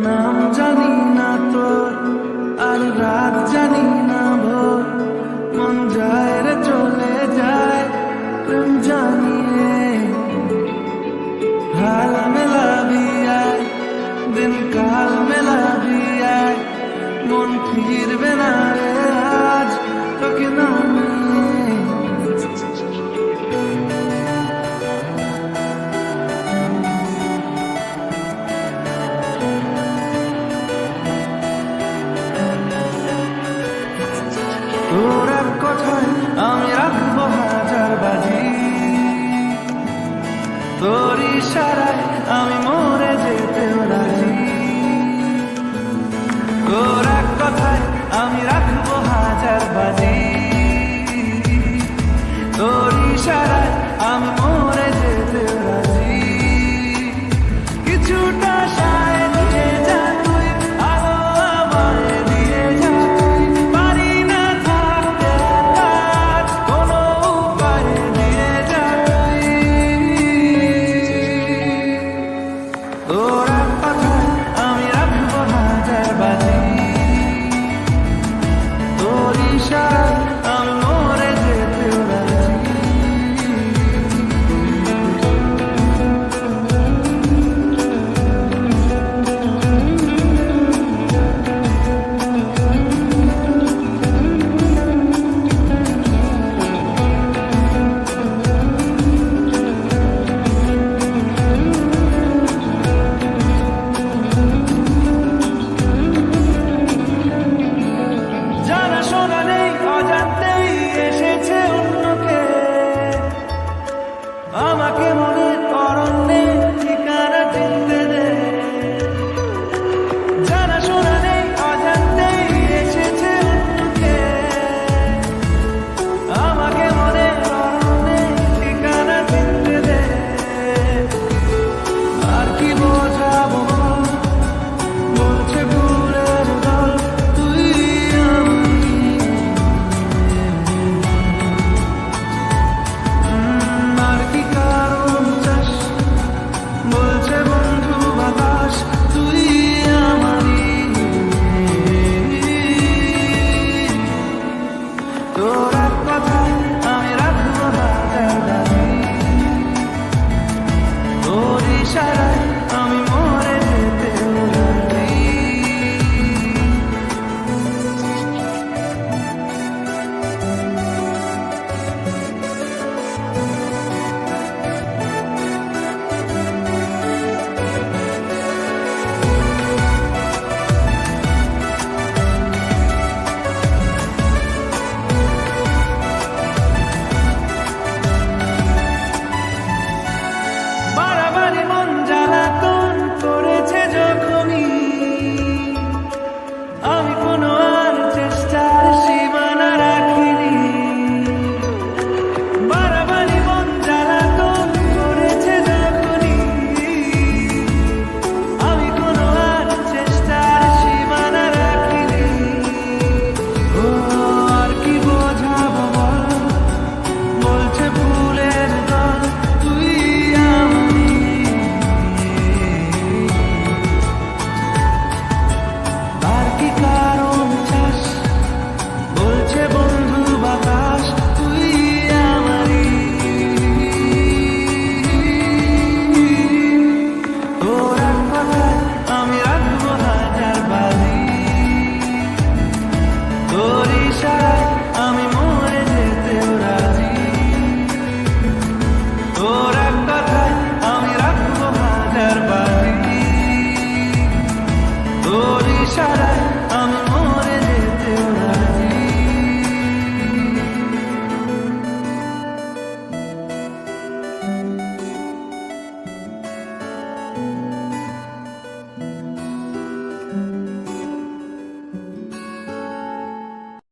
নাম জানি না তোর আর রাত জানি না ভোর, মন যায় রে চলে যায় প্রেম জানিয়ে। হাল মেলাবি আয়, দিন কাল মেলাবি আয়, মন ফিরবে না রে আজ তোকে না নিয়ে। তোর এক কথায় আমি রাখবো হাজার বাজি, তোর ইশারায় আমি মরে যেতেও রাজি। তোর এক কথায় আমি রাখবো হাজার বাজি, তোর ইশারায় আমি মরে যেতেও রাজি। কিছুটা সায় দিয়ে যা তুই, আলো আমায় দিয়ে যা তুই, পারি না থাকতে কাজ কোনো উপায় দিয়ে যা তুই। তোর এক কথায় আমি রাখবো হাজার বাজি, তোর ইশারায় আমি মরে যেতেও রাজি। জানা শোনা নেই অজান্তেই এসেছে অন্যকে, আমাকে মনের অরণ্যে ঠিকানা চিনতে দে। জানা শোনা নেই অজান্তেই এসেছে অন্যকে, আমাকে মনের অরণ্যে ঠিকানা চিনতে দে। আর কি বোঝাবো বলছে ভুলের দল, তুই আমি। আর কি কারণ চাস বলছে বন্ধু বাতাস, তুই আমারই। তোর এক কথায় আমি রাখবো হাজার দাবি, তোর ইশারায় আমি মরে যেতেও রাজি। বাড়াবাড়ি মন জ্বালাতন করেছে যখনই, আমি কোনো আর চেষ্টার সীমানা রাখিনি। বাড়াবাড়ি মন জ্বালাতন করেছে যখনই, আমি কোনো আর চেষ্টার সীমানা রাখিনি। ও আর কি বোঝাবো বল, বলছে ফুলের দল, তুই আমি। আর কি কারণ চাস বলছে বন্ধু বাতাস, তুই আমারই। তোর এক কথায় আমি রাখবো হাজার বাজি, তোর ইশারায় আমি মরে যেতেও রাজি। তোর এক কথায় আমি রাখবো হাজার বাজি, তোর ইশারায় আমি